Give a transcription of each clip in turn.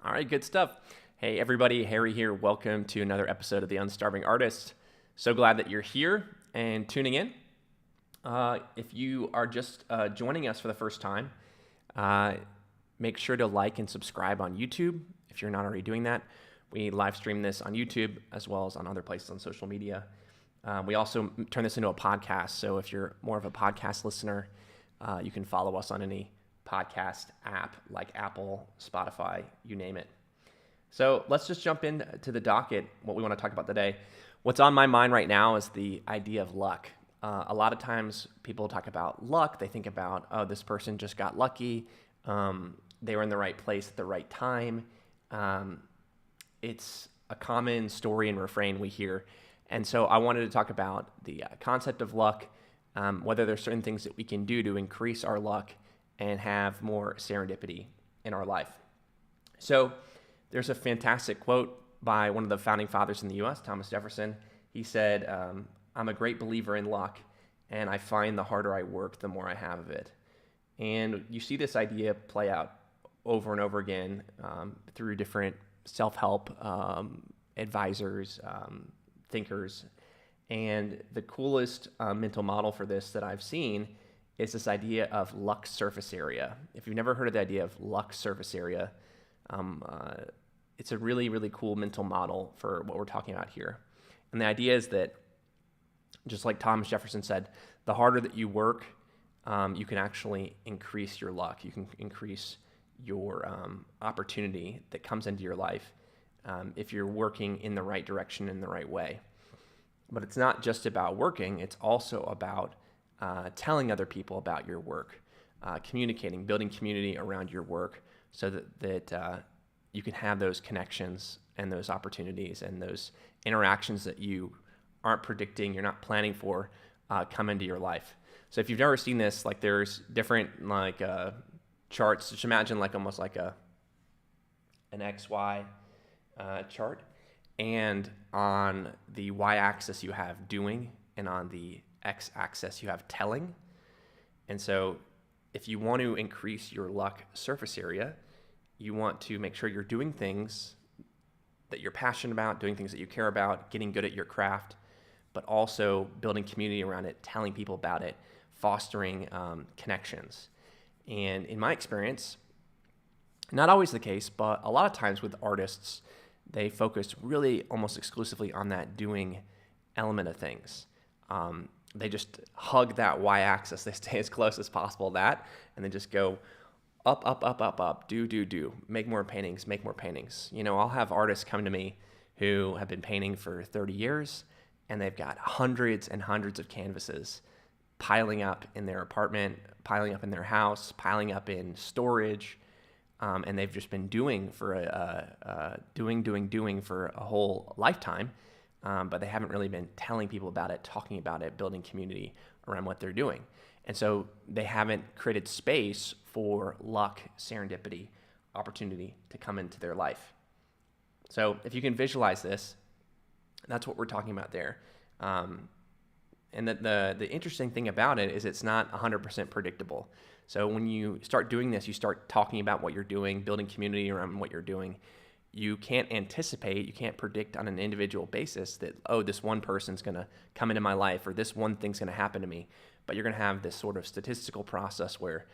All right, good stuff. Hey, everybody, Harry here. Welcome to another episode of the Unstarving Artist. So glad that you're here and tuning in. If you are just joining us for the first time, make sure to like and subscribe on YouTube if you're not already doing that. We live stream this on YouTube as well as on other places on social media. We also turn this into a podcast, so if you're more of a podcast listener, you can follow us on any podcast app like Apple, Spotify, you name it. So let's just jump into the docket, what we want to talk about today. What's on my mind right now is the idea of luck. A lot of times people talk about luck. They think about, oh, this person just got lucky. They were in the right place at the right time. It's a common story and refrain we hear. And so I wanted to talk about the concept of luck, whether there's certain things that we can do to increase our luck and have more serendipity in our life. So there's a fantastic quote by one of the founding fathers in the U.S., Thomas Jefferson. He said, I'm a great believer in luck, and I find the harder I work, the more I have of it. And you see this idea play out over and over again through different self-help advisors, thinkers. And the coolest mental model for this that I've seen is this idea of luck surface area. If you've never heard of the idea of luck surface area, it's a really, really cool mental model for what we're talking about here. And the idea is that, just like Thomas Jefferson said, the harder that you work, you can actually increase your luck. You can increase your opportunity that comes into your life if you're working in the right direction, in the right way. But it's not just about working, it's also about telling other people about your work, communicating, building community around your work so that you can have those connections and those opportunities and those interactions that you aren't predicting, you're not planning for, come into your life. So if you've never seen this, like there's different charts. Just imagine almost like an XY chart. And on the y-axis you have doing, and on the x-axis you have telling. And so if you want to increase your luck surface area, you want to make sure you're doing things that you're passionate about, doing things that you care about, getting good at your craft, but also building community around it, telling people about it, fostering connections. And in my experience, not always the case, but a lot of times with artists, they focus really almost exclusively on that doing element of things. They just hug that y-axis. They stay as close as possible to that, and then just go up, up, up, up, up, do, make more paintings, make more paintings. You know, I'll have artists come to me who have been painting for 30 years, and they've got hundreds and hundreds of canvases piling up in their apartment, piling up in their house, piling up in storage, and they've just been doing for doing for a whole lifetime, but they haven't really been telling people about it, talking about it, building community around what they're doing. And so they haven't created space for luck, serendipity, opportunity to come into their life. So if you can visualize this, that's what we're talking about there. And the interesting thing about it is it's not 100% predictable. So when you start doing this, you start talking about what you're doing, building community around what you're doing. You can't anticipate, you can't predict on an individual basis that, oh, this one person's going to come into my life or this one thing's going to happen to me. But you're going to have this sort of statistical process where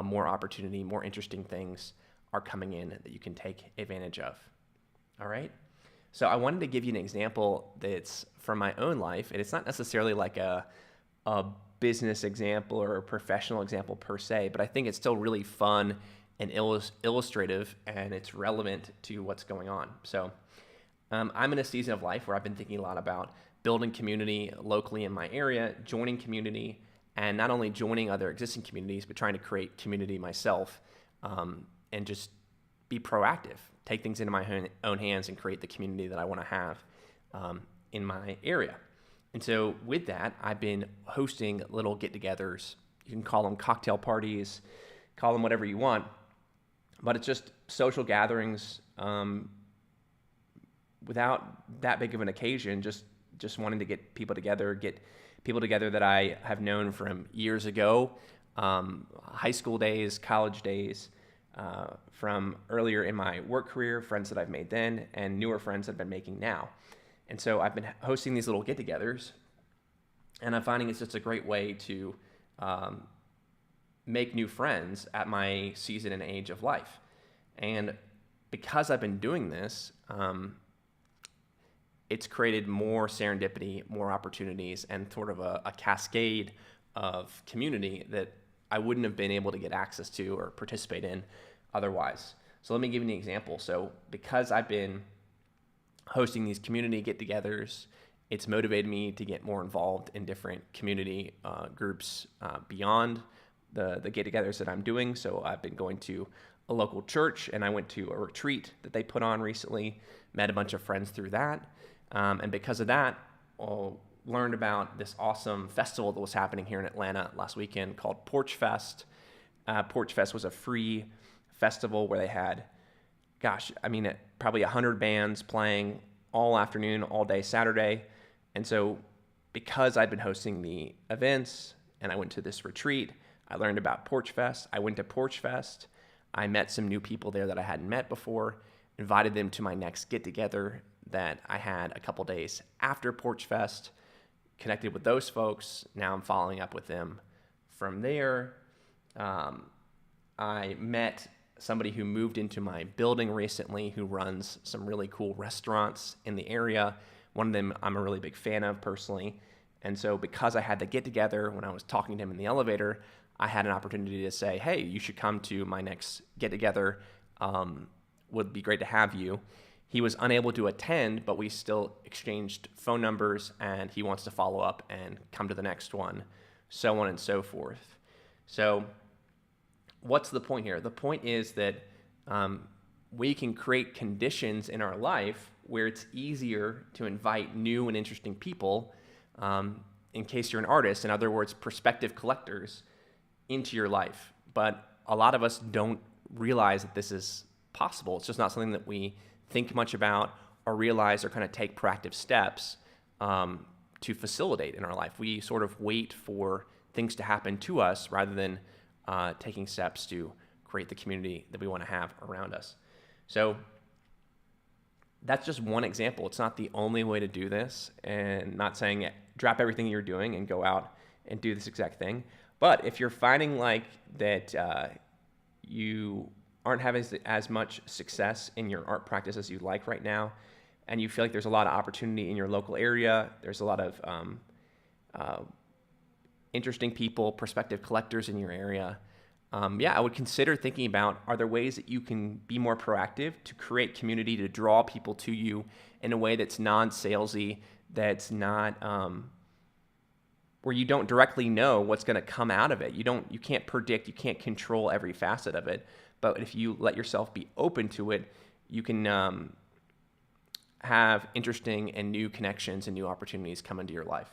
more opportunity, more interesting things are coming in that you can take advantage of. All right? So I wanted to give you an example that's from my own life, and it's not necessarily like a business example or a professional example per se, but I think it's still really fun and illustrative, and it's relevant to what's going on. So I'm in a season of life where I've been thinking a lot about building community locally in my area, joining community, and not only joining other existing communities, but trying to create community myself, and just be proactive, take things into my own hands and create the community that I want to have in my area. And so with that, I've been hosting little get-togethers. You can call them cocktail parties, call them whatever you want, but it's just social gatherings without that big of an occasion, just wanting to get people together that I have known from years ago, high school days, college days, from earlier in my work career, friends that I've made then, and newer friends that I've been making now. And so I've been hosting these little get-togethers, and I'm finding it's just a great way to make new friends at my season and age of life. And because I've been doing this, it's created more serendipity, more opportunities, and sort of a cascade of community that I wouldn't have been able to get access to or participate in otherwise. So let me give you an example. So because I've been hosting these community get-togethers, it's motivated me to get more involved in different community groups beyond the get-togethers that I'm doing. So I've been going to a local church, and I went to a retreat that they put on recently, met a bunch of friends through that. And because of that, I learned about this awesome festival that was happening here in Atlanta last weekend called Porch Fest. Porch Fest was a free festival where they had, probably 100 bands playing all afternoon, all day Saturday. And so because I'd been hosting the events and I went to this retreat, I learned about Porch Fest. I went to Porch Fest. I met some new people there that I hadn't met before, invited them to my next get-together that I had a couple days after Porch Fest, connected with those folks. Now I'm following up with them from there. I met somebody who moved into my building recently who runs some really cool restaurants in the area. One of them I'm a really big fan of personally. And so because I had the get-together, when I was talking to him in the elevator, I had an opportunity to say, hey, you should come to my next get-together. Would be great to have you. He was unable to attend, but we still exchanged phone numbers, and he wants to follow up and come to the next one, so on and so forth. So what's the point here? The point is that we can create conditions in our life where it's easier to invite new and interesting people, in case you're an artist, in other words, prospective collectors, into your life. But a lot of us don't realize that this is possible. It's just not something that we think much about or realize or kind of take proactive steps to facilitate in our life. We sort of wait for things to happen to us rather than taking steps to create the community that we want to have around us. So that's just one example. It's not the only way to do this, and not saying drop everything you're doing and go out and do this exact thing. But if you're finding like that you aren't having as much success in your art practice as you'd like right now, and you feel like there's a lot of opportunity in your local area, there's a lot of interesting people, prospective collectors in your area, I would consider thinking about, are there ways that you can be more proactive to create community, to draw people to you in a way that's non-salesy, that's not where you don't directly know what's going to come out of it. You can't predict, you can't control every facet of it. But if you let yourself be open to it, you can have interesting and new connections and new opportunities come into your life.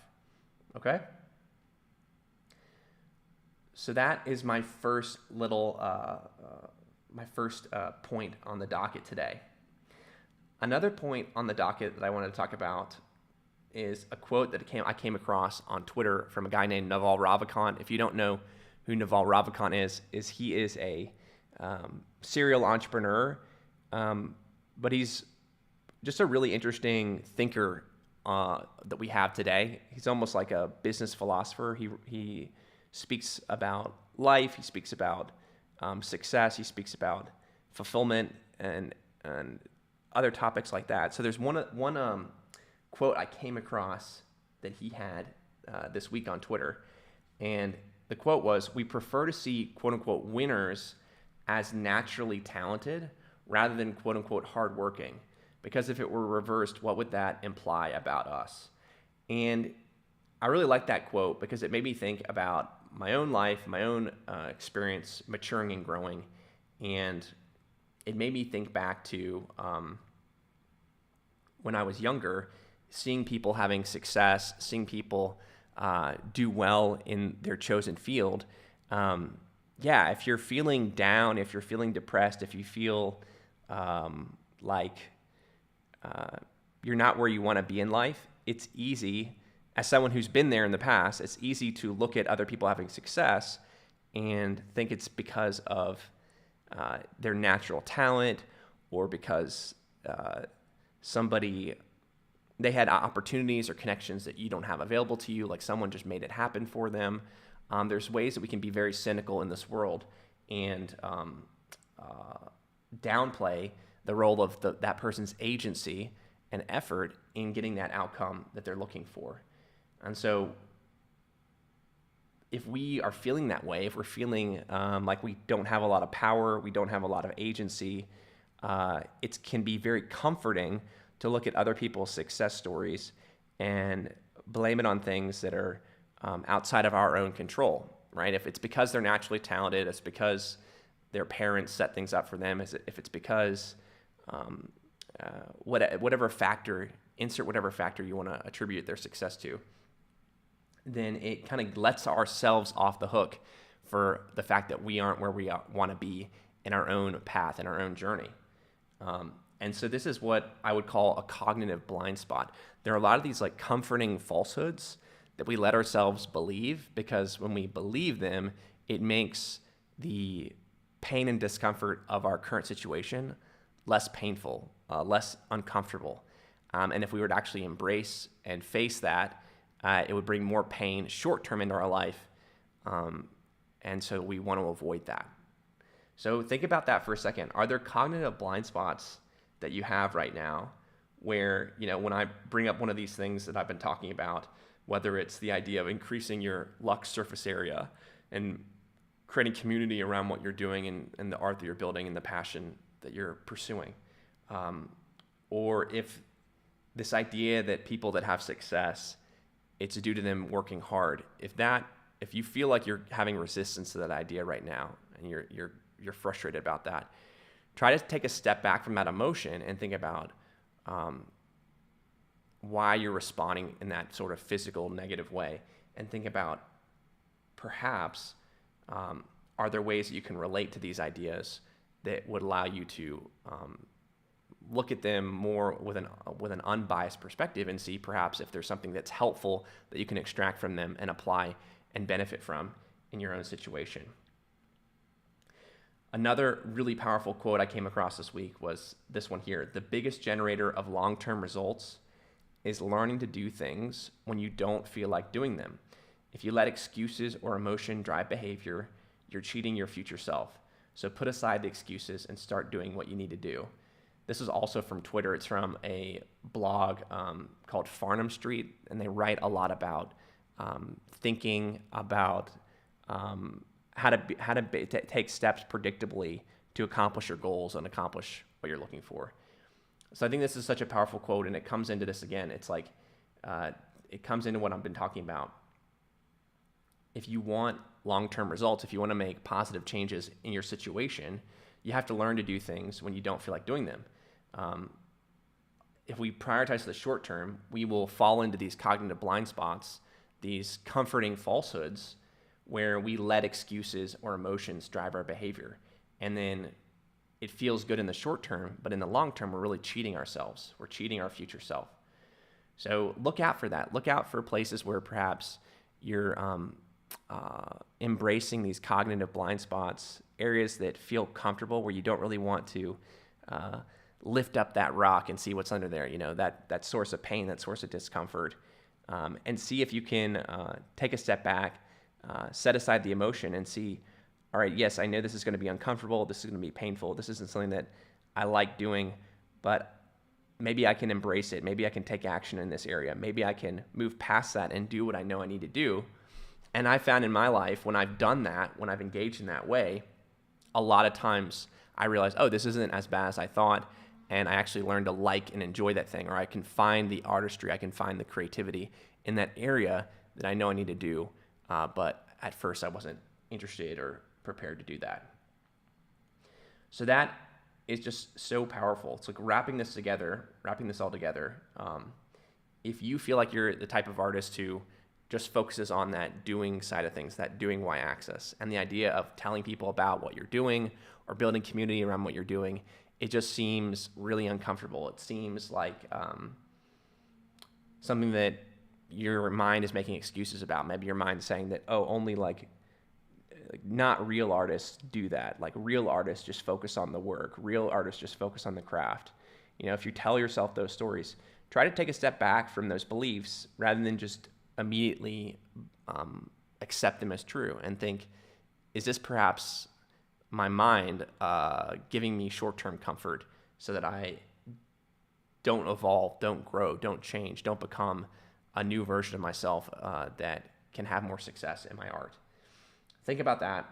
Okay? So that is my first little, point on the docket today. Another point on the docket that I wanted to talk about is a quote that I came across on Twitter from a guy named Naval Ravikant. If you don't know who Naval Ravikant is he is a serial entrepreneur, but he's just a really interesting thinker that we have today. He's almost like a business philosopher. He speaks about life. He speaks about success. He speaks about fulfillment and other topics like that. So there's one quote I came across that he had this week on Twitter, and the quote was, "We prefer to see quote-unquote winners as naturally talented rather than quote-unquote hardworking, because if it were reversed, what would that imply about us?" And I really like that quote because it made me think about my own life, my own experience maturing and growing, and it made me think back to when I was younger, seeing people having success, seeing people do well in their chosen field. If you're feeling down, if you're feeling depressed, if you feel like you're not where you want to be in life, it's easy, as someone who's been there in the past, it's easy to look at other people having success and think it's because of their natural talent, or because they had opportunities or connections that you don't have available to you, like someone just made it happen for them. There's ways that we can be very cynical in this world and downplay the role of that person's agency and effort in getting that outcome that they're looking for. And so if we are feeling that way, if we're feeling like we don't have a lot of power, we don't have a lot of agency, it can be very comforting to look at other people's success stories and blame it on things that are outside of our own control, right? If it's because they're naturally talented, it's because their parents set things up for them, if it's because whatever factor, insert whatever factor you want to attribute their success to, then it kind of lets ourselves off the hook for the fact that we aren't where we want to be in our own path, in our own journey. And so this is what I would call a cognitive blind spot. There are a lot of these like comforting falsehoods that we let ourselves believe, because when we believe them, it makes the pain and discomfort of our current situation less painful, less uncomfortable. And if we were to actually embrace and face that, it would bring more pain short-term into our life. And so we want to avoid that. So think about that for a second. Are there cognitive blind spots that you have right now where, when I bring up one of these things that I've been talking about, whether it's the idea of increasing your luck surface area and creating community around what you're doing and the art that you're building and the passion that you're pursuing, or if this idea that people that have success, it's due to them working hard. If you feel like you're having resistance to that idea right now and you're frustrated about that, try to take a step back from that emotion and think about why you're responding in that sort of physical negative way, and think about perhaps are there ways that you can relate to these ideas that would allow you to look at them more with an unbiased perspective and see perhaps if there's something that's helpful that you can extract from them and apply and benefit from in your own situation. Another really powerful quote I came across this week was this one here: "The biggest generator of long-term results is learning to do things when you don't feel like doing them. If you let excuses or emotion drive behavior, you're cheating your future self. So put aside the excuses and start doing what you need to do." This is also from Twitter. It's from a blog called Farnham Street, and they write a lot about thinking about how to take steps predictably to accomplish your goals and accomplish what you're looking for. So I think this is such a powerful quote, and it comes into this again. It's like it comes into what I've been talking about. If you want long-term results, if you want to make positive changes in your situation, you have to learn to do things when you don't feel like doing them. If we prioritize the short term, we will fall into these cognitive blind spots, these comforting falsehoods, where we let excuses or emotions drive our behavior. And then it feels good in the short term, but in the long term, we're really cheating ourselves. We're cheating our future self. So look out for that. Look out for places where perhaps you're embracing these cognitive blind spots, areas that feel comfortable, where you don't really want to lift up that rock and see what's under there, that source of pain, that source of discomfort, and see if you can take a step back, set aside the emotion and see, all right, yes, I know this is going to be uncomfortable, this is going to be painful, this isn't something that I like doing, but maybe I can embrace it, maybe I can take action in this area, maybe I can move past that and do what I know I need to do. And I found in my life, when I've done that, when I've engaged in that way, a lot of times I realize, oh, this isn't as bad as I thought, and I actually learned to like and enjoy that thing, or I can find the artistry, I can find the creativity in that area that I know I need to do, but at first I wasn't interested or prepared to do that. So that is just so powerful. It's like wrapping this all together. If you feel like you're the type of artist who just focuses on that doing side of things, that doing y-axis, and the idea of telling people about what you're doing or building community around what you're doing, it just seems really uncomfortable. It seems like something that your mind is making excuses about. Maybe your mind is saying that, only like not real artists do that. Like real artists just focus on the work. Real artists just focus on the craft. If you tell yourself those stories, try to take a step back from those beliefs rather than just immediately accept them as true and think, is this perhaps my mind giving me short-term comfort so that I don't evolve, don't grow, don't change, don't become a new version of myself that can have more success in my art. Think about that.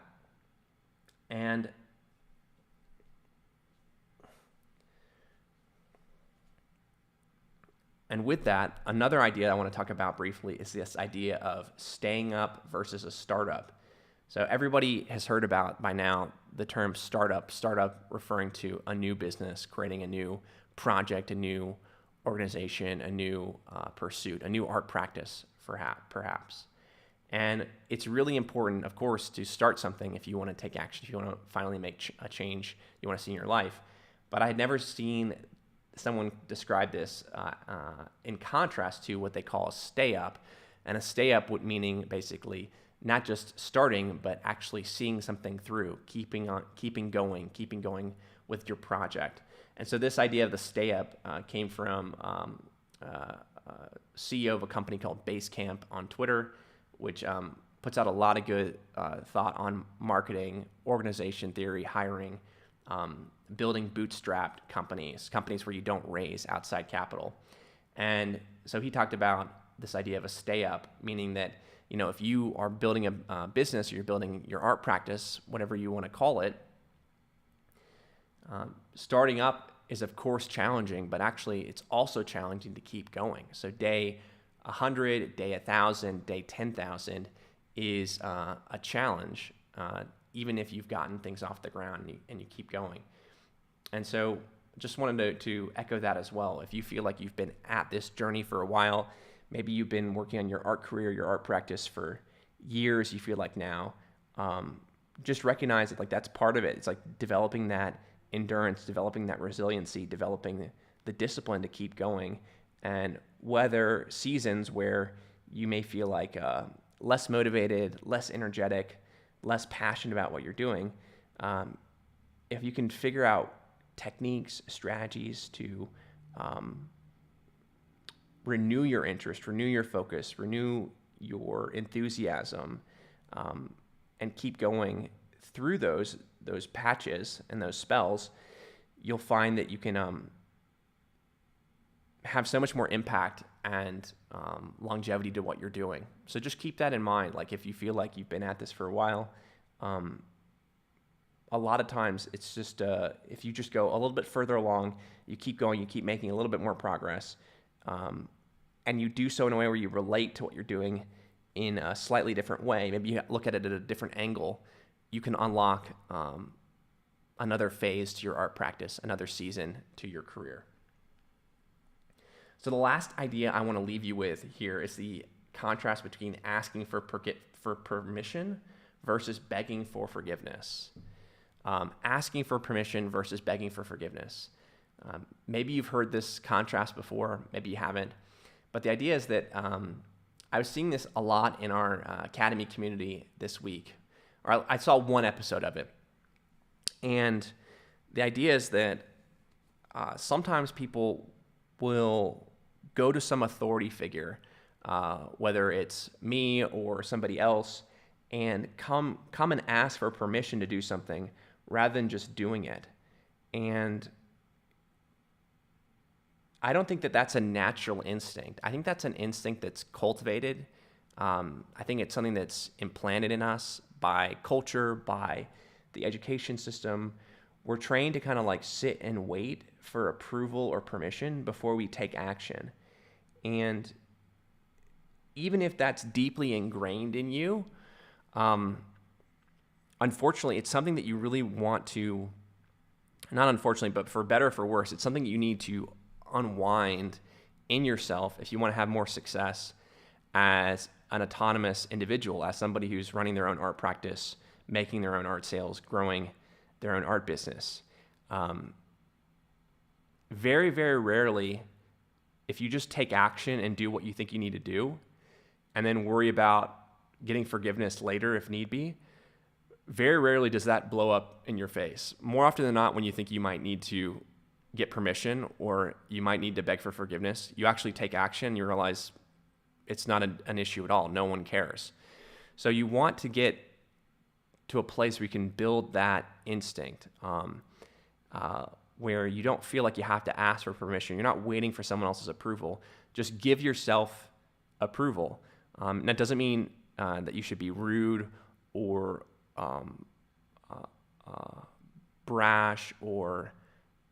And with that, another idea I want to talk about briefly is this idea of staying up versus a startup. So everybody has heard about by now the term startup referring to a new business, creating a new project, a new organization, a new pursuit, a new art practice, perhaps. And it's really important, of course, to start something if you want to take action, if you want to finally make a change you want to see in your life. But I had never seen someone describe this in contrast to what they call a stay up. And a stay up would meaning basically not just starting, but actually seeing something through, keeping going with your project. And so this idea of the stay up came from CEO of a company called Basecamp on Twitter, which puts out a lot of good thought on marketing, organization theory, hiring, building bootstrapped companies where you don't raise outside capital. And so he talked about this idea of a stay up, meaning that, if you are building a business or you're building your art practice, whatever you want to call it, starting up is of course challenging, but actually it's also challenging to keep going. So day 100, day 1,000, day 10,000 is a challenge, even if you've gotten things off the ground and you keep going. And so just wanted to echo that as well. If you feel like you've been at this journey for a while, maybe you've been working on your art career, your art practice for years, you feel like now, just recognize that that's part of it. It's like developing that endurance, developing that resiliency, developing the discipline to keep going. And whether seasons where you may feel like less motivated, less energetic, less passionate about what you're doing, if you can figure out techniques, strategies to renew your interest, renew your focus, renew your enthusiasm, and keep going through those patches and those spells, you'll find that you can have so much more impact and longevity to what you're doing. So just keep that in mind. Like if you feel like you've been at this for a while, a lot of times it's just if you just go a little bit further along, you keep going, you keep making a little bit more progress, and you do so in a way where you relate to what you're doing in a slightly different way. Maybe you look at it at a different angle. You can unlock another phase to your art practice, another season to your career. So the last idea I want to leave you with here is the contrast between asking for permission versus begging for forgiveness. Asking for permission versus begging for forgiveness. Maybe you've heard this contrast before, maybe you haven't. But the idea is that I was seeing this a lot in our Academy community this week. Or I saw one episode of it. And the idea is that sometimes people will go to some authority figure, whether it's me or somebody else, and come and ask for permission to do something rather than just doing it. And I don't think that that's a natural instinct. I think that's an instinct that's cultivated. I think it's something that's implanted in us by culture, by the education system. We're trained to kind of sit and wait for approval or permission before we take action. And even if that's deeply ingrained in you, unfortunately, it's something that you really want to, not unfortunately, but for better or for worse, it's something you need to unwind in yourself if you want to have more success as an autonomous individual, as somebody who's running their own art practice, making their own art sales, growing their own art business. Very, very rarely, if you just take action and do what you think you need to do, and then worry about getting forgiveness later if need be, very rarely does that blow up in your face. More often than not, when you think you might need to get permission or you might need to beg for forgiveness, you actually take action. You realize it's not an issue at all. No one cares. So you want to get to a place where you can build that instinct, where you don't feel like you have to ask for permission. You're not waiting for someone else's approval. Just give yourself approval. And that doesn't mean that you should be rude or brash or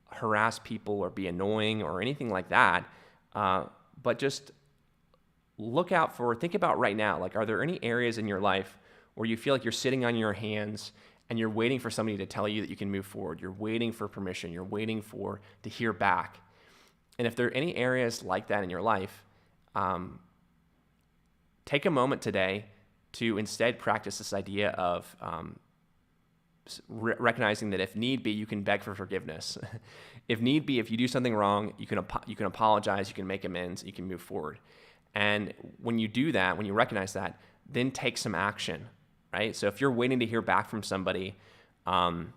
harass people or be annoying or anything like that. But just think about right now, like, are there any areas in your life where you feel like you're sitting on your hands and you're waiting for somebody to tell you that you can move forward? You're waiting for permission. You're waiting to hear back. And if there are any areas like that in your life, take a moment today to instead practice this idea of recognizing that if need be, you can beg for forgiveness. If need be, if you do something wrong, you can apologize, you can make amends, you can move forward. And when you do that, when you recognize that, then take some action, right? So if you're waiting to hear back from somebody and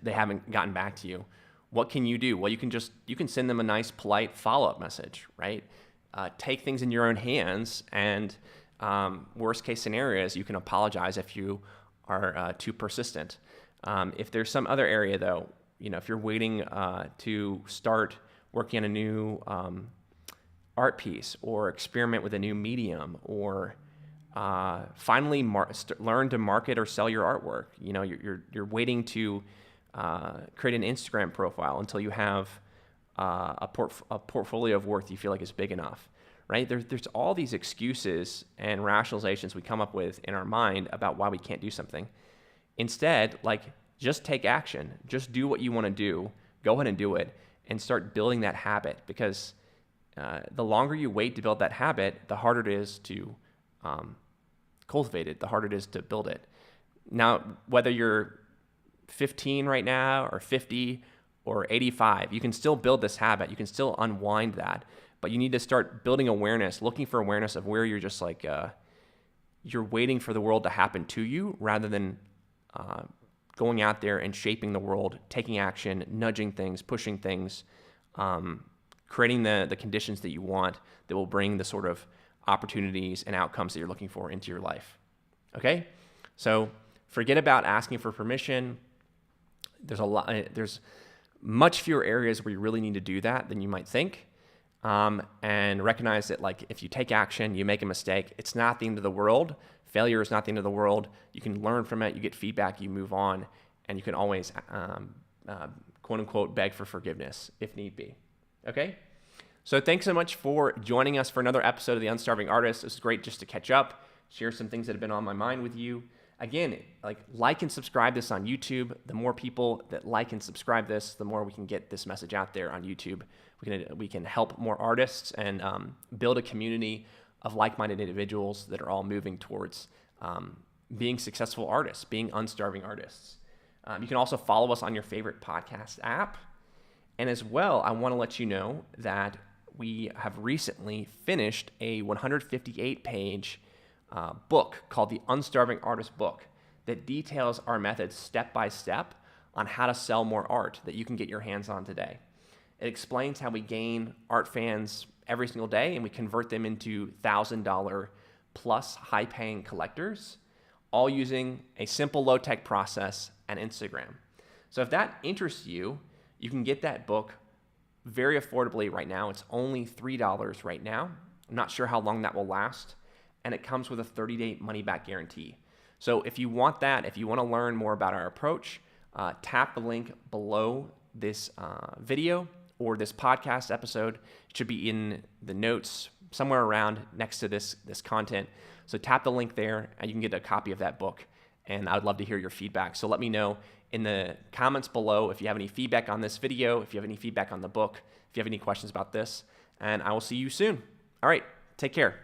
they haven't gotten back to you, what can you do? Well, you can send them a nice, polite follow-up message, right? Take things in your own hands, and worst case scenarios, you can apologize if you are too persistent. If there's some other area, though, if you're waiting to start working on a new art piece or experiment with a new medium or finally learn to market or sell your artwork, you're waiting to create an Instagram profile until you have a portfolio of work you feel like is big enough, right? There's all these excuses and rationalizations we come up with in our mind about why we can't do something. Instead, just take action. Just do what you want to do. Go ahead and do it and start building that habit, because the longer you wait to build that habit, the harder it is to cultivate it, the harder it is to build it. Now, whether you're 15 right now or 50 or 85, you can still build this habit. You can still unwind that, but you need to start building awareness, looking for awareness of where you're just you're waiting for the world to happen to you rather than going out there and shaping the world, taking action, nudging things, pushing things, creating the conditions that you want that will bring the sort of opportunities and outcomes that you're looking for into your life. Okay? So forget about asking for permission. There's much fewer areas where you really need to do that than you might think. And recognize that, if you take action, you make a mistake, it's not the end of the world. Failure is not the end of the world. You can learn from it, you get feedback, you move on, and you can always, quote unquote, beg for forgiveness if need be. Okay? So thanks so much for joining us for another episode of the Unstarving Artist. This is great just to catch up, share some things that have been on my mind with you. Again, like and subscribe this on YouTube. The more people that like and subscribe this, the more we can get this message out there on YouTube. We can help more artists and build a community of like-minded individuals that are all moving towards being successful artists, being unstarving artists. You can also follow us on your favorite podcast app. And as well, I want to let you know that we have recently finished a 158-page book called the Unstarving Artist book that details our methods step by step on how to sell more art that you can get your hands on today. It explains how we gain art fans every single day and we convert them into $1,000 plus high-paying collectors, all using a simple low-tech process and Instagram. So if that interests you, you can get that book very affordably right now. It's only $3 right now. I'm not sure how long that will last. And it comes with a 30-day money-back guarantee. So if you want that, if you want to learn more about our approach, tap the link below this video or this podcast episode. It should be in the notes somewhere around next to this content. So tap the link there and you can get a copy of that book. And I would love to hear your feedback. So let me know in the comments below if you have any feedback on this video, if you have any feedback on the book, if you have any questions about this. And I will see you soon. All right, take care.